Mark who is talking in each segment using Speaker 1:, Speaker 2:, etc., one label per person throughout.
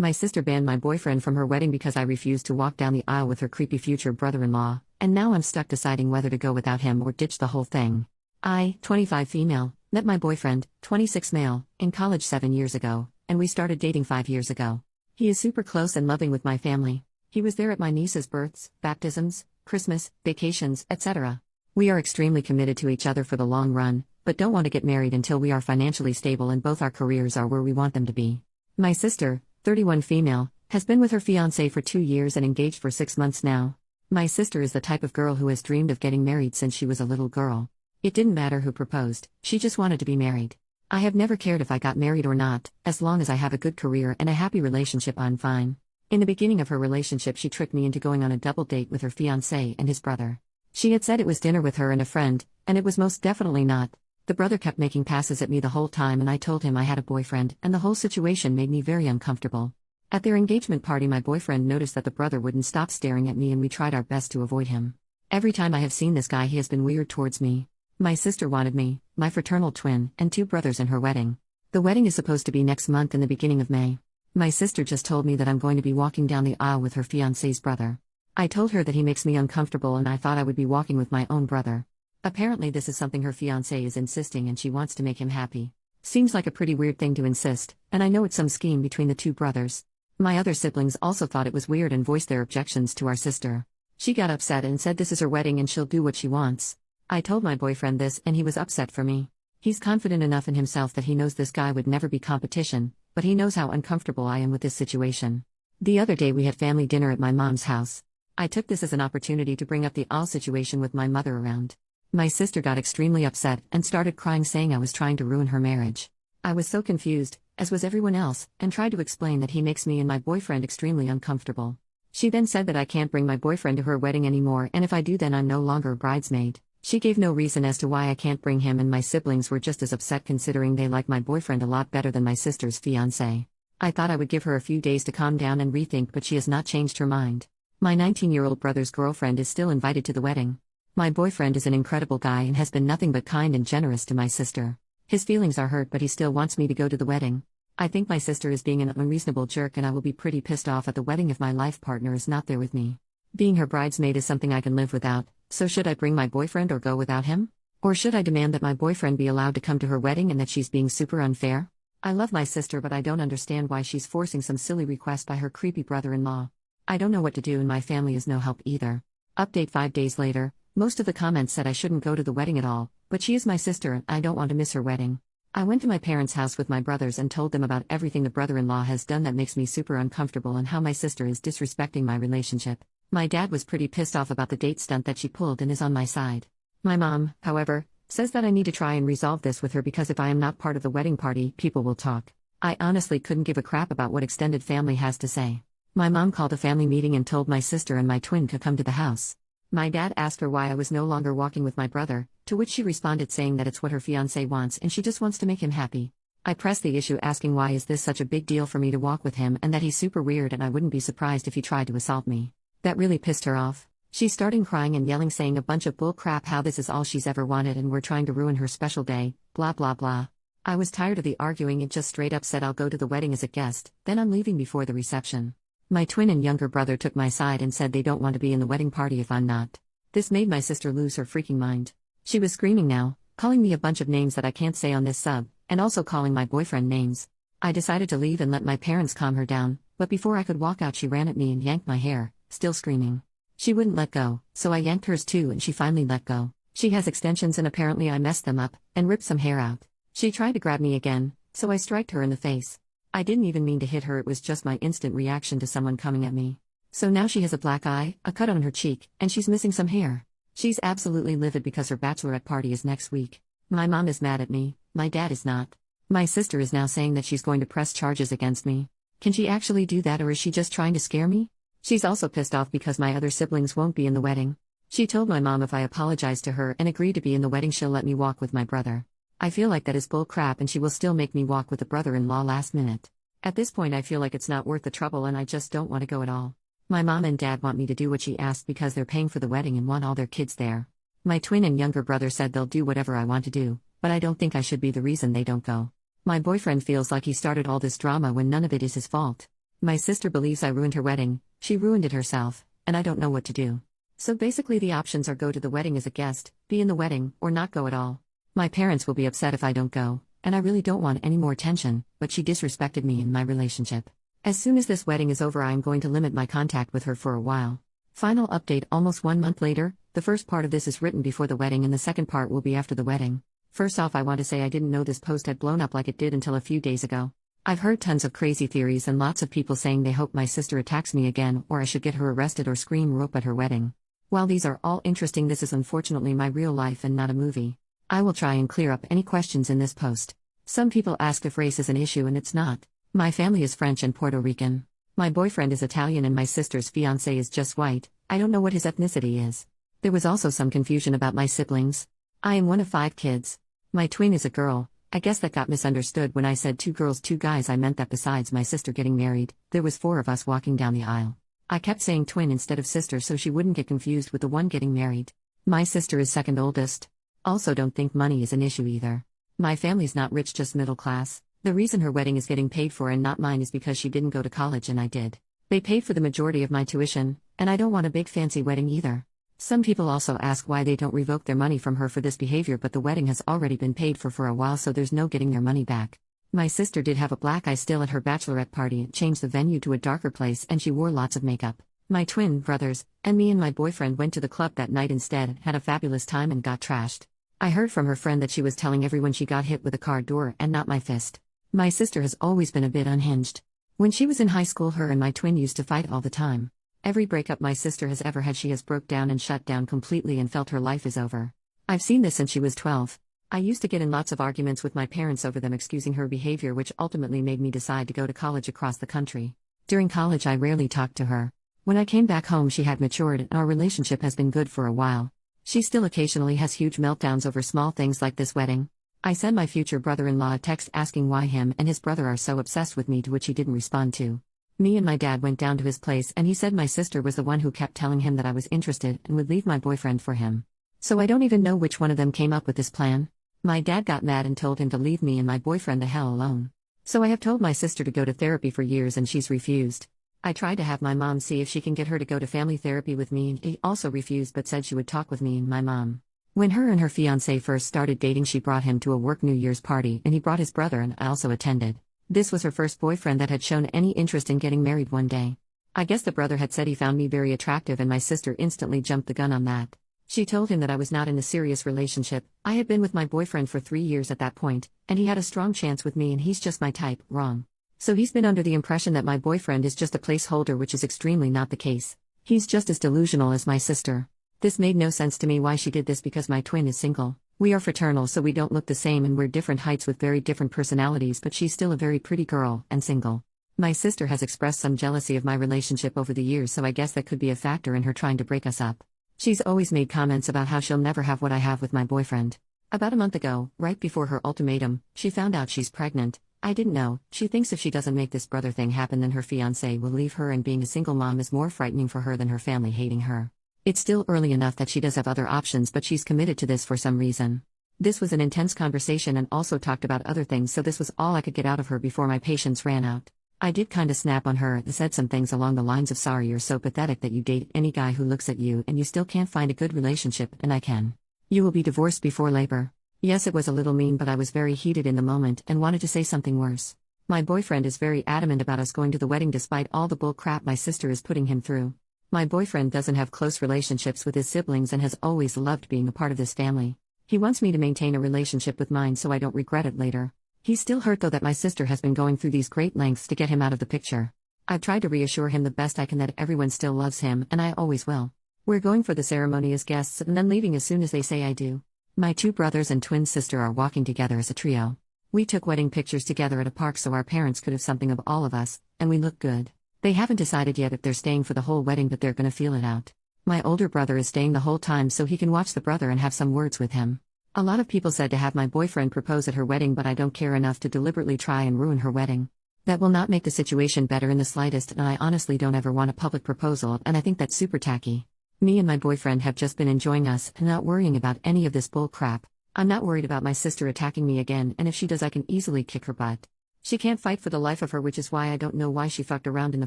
Speaker 1: My sister banned my boyfriend from her wedding because I refused to walk down the aisle with her creepy future brother-in-law, and now I'm stuck deciding whether to go without him or ditch the whole thing. I, 25 female, met my boyfriend, 26 male, in college 7 years ago, and we started dating 5 years ago. He is super close and loving with my family. He was there at my niece's births, baptisms, Christmas, vacations, etc. We are extremely committed to each other for the long run, but don't want to get married until we are financially stable and both our careers are where we want them to be. My sister, 31 female, has been with her fiancé for 2 years and engaged for 6 months now. My sister is the type of girl who has dreamed of getting married since she was a little girl. It didn't matter who proposed, she just wanted to be married. I have never cared if I got married or not, as long as I have a good career and a happy relationship, I'm fine. In the beginning of her relationship, she tricked me into going on a double date with her fiancé and his brother. She had said it was dinner with her and a friend, and it was most definitely not. The brother kept making passes at me the whole time, and I told him I had a boyfriend, and the whole situation made me very uncomfortable. At their engagement party, my boyfriend noticed that the brother wouldn't stop staring at me, and we tried our best to avoid him. Every time I have seen this guy, he has been weird towards me. My sister wanted me, my fraternal twin, and 2 brothers in her wedding. The wedding is supposed to be next month in the beginning of May. My sister just told me that I'm going to be walking down the aisle with her fiancé's brother. I told her that he makes me uncomfortable and I thought I would be walking with my own brother. Apparently this is something her fiancé is insisting and she wants to make him happy. Seems like a pretty weird thing to insist, and I know it's some scheme between the 2 brothers. My other siblings also thought it was weird and voiced their objections to our sister. She got upset and said this is her wedding and she'll do what she wants. I told my boyfriend this and he was upset for me. He's confident enough in himself that he knows this guy would never be competition, but he knows how uncomfortable I am with this situation. The other day we had family dinner at my mom's house. I took this as an opportunity to bring up the all situation with my mother around. My sister got extremely upset and started crying, saying I was trying to ruin her marriage. I was so confused, as was everyone else, and tried to explain that he makes me and my boyfriend extremely uncomfortable. She then said that I can't bring my boyfriend to her wedding anymore, and if I do then I'm no longer a bridesmaid. She gave no reason as to why I can't bring him, and my siblings were just as upset considering they like my boyfriend a lot better than my sister's fiancé. I thought I would give her a few days to calm down and rethink, but she has not changed her mind. My 19-year-old brother's girlfriend is still invited to the wedding. My boyfriend is an incredible guy and has been nothing but kind and generous to my sister. His feelings are hurt, but he still wants me to go to the wedding. I think my sister is being an unreasonable jerk, and I will be pretty pissed off at the wedding if my life partner is not there with me. Being her bridesmaid is something I can live without, so should I bring my boyfriend or go without him? Or should I demand that my boyfriend be allowed to come to her wedding and that she's being super unfair? I love my sister, but I don't understand why she's forcing some silly request by her creepy brother-in-law. I don't know what to do, and my family is no help either. Update 5 days later, most of the comments said I shouldn't go to the wedding at all, but she is my sister and I don't want to miss her wedding. I went to my parents' house with my brothers and told them about everything the brother-in-law has done that makes me super uncomfortable and how my sister is disrespecting my relationship. My dad was pretty pissed off about the date stunt that she pulled and is on my side. My mom, however, says that I need to try and resolve this with her because if I am not part of the wedding party, people will talk. I honestly couldn't give a crap about what extended family has to say. My mom called a family meeting and told my sister and my twin to come to the house. My dad asked her why I was no longer walking with my brother, to which she responded saying that it's what her fiancé wants and she just wants to make him happy. I pressed the issue asking why is this such a big deal for me to walk with him and that he's super weird and I wouldn't be surprised if he tried to assault me. That really pissed her off. She started crying and yelling, saying a bunch of bull crap, how this is all she's ever wanted and we're trying to ruin her special day, blah blah blah. I was tired of the arguing and just straight up said I'll go to the wedding as a guest, then I'm leaving before the reception. My twin and younger brother took my side and said they don't want to be in the wedding party if I'm not. This made my sister lose her freaking mind. She was screaming now, calling me a bunch of names that I can't say on this sub, and also calling my boyfriend names. I decided to leave and let my parents calm her down, but before I could walk out she ran at me and yanked my hair, still screaming. She wouldn't let go, so I yanked hers too and she finally let go. She has extensions and apparently I messed them up, and ripped some hair out. She tried to grab me again, so I striked her in the face. I didn't even mean to hit her, it was just my instant reaction to someone coming at me. So now she has a black eye, a cut on her cheek, and she's missing some hair. She's absolutely livid because her bachelorette party is next week. My mom is mad at me, my dad is not. My sister is now saying that she's going to press charges against me. Can she actually do that, or is she just trying to scare me? She's also pissed off because my other siblings won't be in the wedding. She told my mom if I apologize to her and agree to be in the wedding she'll let me walk with my brother. I feel like that is bull crap and she will still make me walk with the brother-in-law last minute. At this point I feel like it's not worth the trouble and I just don't want to go at all. My mom and dad want me to do what she asked because they're paying for the wedding and want all their kids there. My twin and younger brother said they'll do whatever I want to do, but I don't think I should be the reason they don't go. My boyfriend feels like he started all this drama when none of it is his fault. My sister believes I ruined her wedding, she ruined it herself, and I don't know what to do. So basically the options are go to the wedding as a guest, be in the wedding, or not go at all. My parents will be upset if I don't go, and I really don't want any more tension, but she disrespected me in my relationship. As soon as this wedding is over, I am going to limit my contact with her for a while. Final update almost 1 month later. The first part of this is written before the wedding and the second part will be after the wedding. First off, I want to say I didn't know this post had blown up like it did until a few days ago. I've heard tons of crazy theories and lots of people saying they hope my sister attacks me again or I should get her arrested or scream rope at her wedding. While these are all interesting, this is unfortunately my real life and not a movie. I will try and clear up any questions in this post. Some people ask if race is an issue and it's not. My family is French and Puerto Rican. My boyfriend is Italian and my sister's fiancé is just white. I don't know what his ethnicity is. There was also some confusion about my siblings. I am one of 5 kids. My twin is a girl. I guess that got misunderstood when I said 2 girls 2 guys. I meant that besides my sister getting married, there was 4 of us walking down the aisle. I kept saying twin instead of sister so she wouldn't get confused with the one getting married. My sister is second oldest. Also don't think money is an issue either. My family's not rich, just middle class. The reason her wedding is getting paid for and not mine is because she didn't go to college and I did. They paid for the majority of my tuition, and I don't want a big fancy wedding either. Some people also ask why they don't revoke their money from her for this behavior, but the wedding has already been paid for a while, so there's no getting their money back. My sister did have a black eye still at her bachelorette party and changed the venue to a darker place, and she wore lots of makeup. My twin brothers, and me and my boyfriend went to the club that night instead, had a fabulous time and got trashed. I heard from her friend that she was telling everyone she got hit with a car door and not my fist. My sister has always been a bit unhinged. When she was in high school, her and my twin used to fight all the time. Every breakup my sister has ever had, she has broke down and shut down completely and felt her life is over. I've seen this since she was 12. I used to get in lots of arguments with my parents over them excusing her behavior, which ultimately made me decide to go to college across the country. During college I rarely talked to her. When I came back home she had matured and our relationship has been good for a while. She still occasionally has huge meltdowns over small things like this wedding. I sent my future brother-in-law a text asking why him and his brother are so obsessed with me, to which he didn't respond to. Me and my dad went down to his place and he said my sister was the one who kept telling him that I was interested and would leave my boyfriend for him. So I don't even know which one of them came up with this plan. My dad got mad and told him to leave me and my boyfriend the hell alone. So I have told my sister to go to therapy for years and she's refused. I tried to have my mom see if she can get her to go to family therapy with me, and she also refused but said she would talk with me and my mom. When her and her fiancé first started dating, she brought him to a work New Year's party and he brought his brother and I also attended. This was her first boyfriend that had shown any interest in getting married one day. I guess the brother had said he found me very attractive and my sister instantly jumped the gun on that. She told him that I was not in a serious relationship. I had been with my boyfriend for 3 years at that point, and he had a strong chance with me and he's just my type. Wrong. So he's been under the impression that my boyfriend is just a placeholder, which is extremely not the case. He's just as delusional as my sister. This made no sense to me why she did this, because my twin is single. We are fraternal, so we don't look the same and we're different heights with very different personalities, but she's still a very pretty girl and single. My sister has expressed some jealousy of my relationship over the years, so I guess that could be a factor in her trying to break us up. She's always made comments about how she'll never have what I have with my boyfriend. About a month ago, right before her ultimatum, she found out she's pregnant. I didn't know. She thinks if she doesn't make this brother thing happen, then her fiancé will leave her, and being a single mom is more frightening for her than her family hating her. It's still early enough that she does have other options, but she's committed to this for some reason. This was an intense conversation and also talked about other things, so this was all I could get out of her before my patience ran out. I did kinda snap on her and said some things along the lines of, sorry, you're so pathetic that you date any guy who looks at you and you still can't find a good relationship, and I can. You will be divorced before labor. Yes, it was a little mean, but I was very heated in the moment and wanted to say something worse. My boyfriend is very adamant about us going to the wedding despite all the bull crap my sister is putting him through. My boyfriend doesn't have close relationships with his siblings and has always loved being a part of this family. He wants me to maintain a relationship with mine so I don't regret it later. He's still hurt though that my sister has been going through these great lengths to get him out of the picture. I've tried to reassure him the best I can that everyone still loves him, and I always will. We're going for the ceremony as guests and then leaving as soon as they say I do. My 2 brothers and twin sister are walking together as a trio. We took wedding pictures together at a park so our parents could have something of all of us, and we look good. They haven't decided yet if they're staying for the whole wedding, but they're gonna feel it out. My older brother is staying the whole time so he can watch the brother and have some words with him. A lot of people said to have my boyfriend propose at her wedding, but I don't care enough to deliberately try and ruin her wedding. That will not make the situation better in the slightest, and I honestly don't ever want a public proposal, and I think that's super tacky. Me and my boyfriend have just been enjoying us and not worrying about any of this bull crap. I'm not worried about my sister attacking me again, and if she does I can easily kick her butt. She can't fight for the life of her, which is why I don't know why she fucked around in the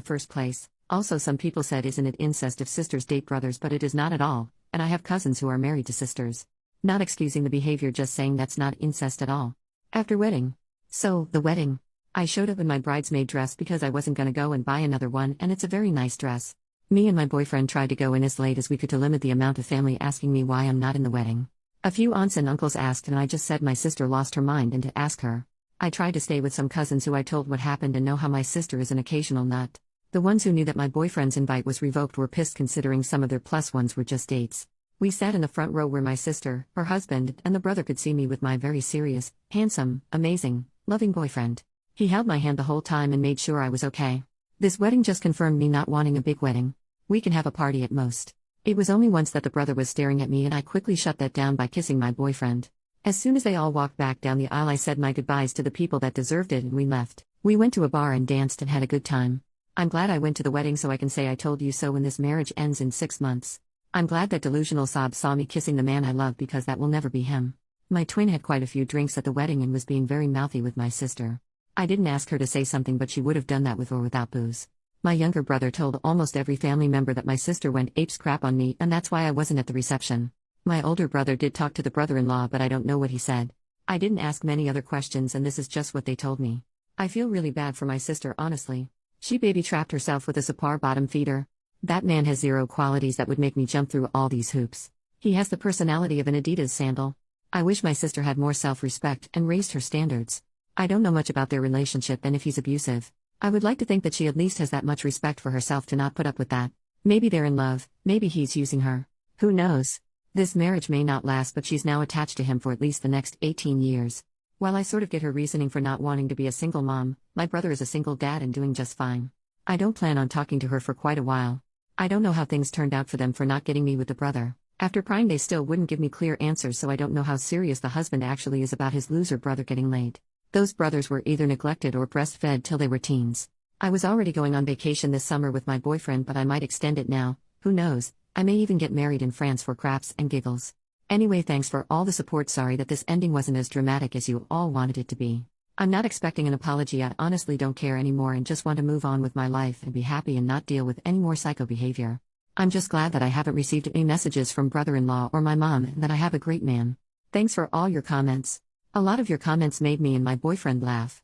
Speaker 1: first place. Also, some people said, isn't it incest if sisters date brothers? But it is not at all, and I have cousins who are married to sisters. Not excusing the behavior, just saying that's not incest at all. After wedding. So, the wedding. I showed up in my bridesmaid dress because I wasn't gonna go and buy another one, and it's a very nice dress. Me and my boyfriend tried to go in as late as we could to limit the amount of family asking me why I'm not in the wedding. A few aunts and uncles asked, and I just said my sister lost her mind and to ask her. I tried to stay with some cousins who I told what happened and know how my sister is an occasional nut. The ones who knew that my boyfriend's invite was revoked were pissed, considering some of their plus ones were just dates. We sat in the front row where my sister, her husband, and the brother could see me with my very serious, handsome, amazing, loving boyfriend. He held my hand the whole time and made sure I was okay. This wedding just confirmed me not wanting a big wedding. We can have a party at most. It was only once that the brother was staring at me, and I quickly shut that down by kissing my boyfriend. As soon as they all walked back down the aisle, I said my goodbyes to the people that deserved it and we left. We went to a bar and danced and had a good time. I'm glad I went to the wedding so I can say I told you so when this marriage ends in 6 months. I'm glad that delusional sob saw me kissing the man I love, because that will never be him. My twin had quite a few drinks at the wedding and was being very mouthy with my sister. I didn't ask her to say something, but she would have done that with or without booze. My younger brother told almost every family member that my sister went apes crap on me, and that's why I wasn't at the reception. My older brother did talk to the brother-in-law, but I don't know what he said. I didn't ask many other questions, and this is just what they told me. I feel really bad for my sister, honestly. She baby-trapped herself with a Sapar bottom feeder. That man has zero qualities that would make me jump through all these hoops. He has the personality of an Adidas sandal. I wish my sister had more self-respect and raised her standards. I don't know much about their relationship and if he's abusive. I would like to think that she at least has that much respect for herself to not put up with that. Maybe they're in love, maybe he's using her. Who knows? This marriage may not last, but she's now attached to him for at least the next 18 years. While I sort of get her reasoning for not wanting to be a single mom, my brother is a single dad and doing just fine. I don't plan on talking to her for quite a while. I don't know how things turned out for them for not getting me with the brother. After prying, they still wouldn't give me clear answers, so I don't know how serious the husband actually is about his loser brother getting laid. Those brothers were either neglected or breastfed till they were teens. I was already going on vacation this summer with my boyfriend, but I might extend it now, who knows, I may even get married in France for craps and giggles. Anyway, thanks for all the support. Sorry that this ending wasn't as dramatic as you all wanted it to be. I'm not expecting an apology. I honestly don't care anymore and just want to move on with my life and be happy and not deal with any more psycho behavior. I'm just glad that I haven't received any messages from brother-in-law or my mom, and that I have a great man. Thanks for all your comments. A lot of your comments made me and my boyfriend laugh.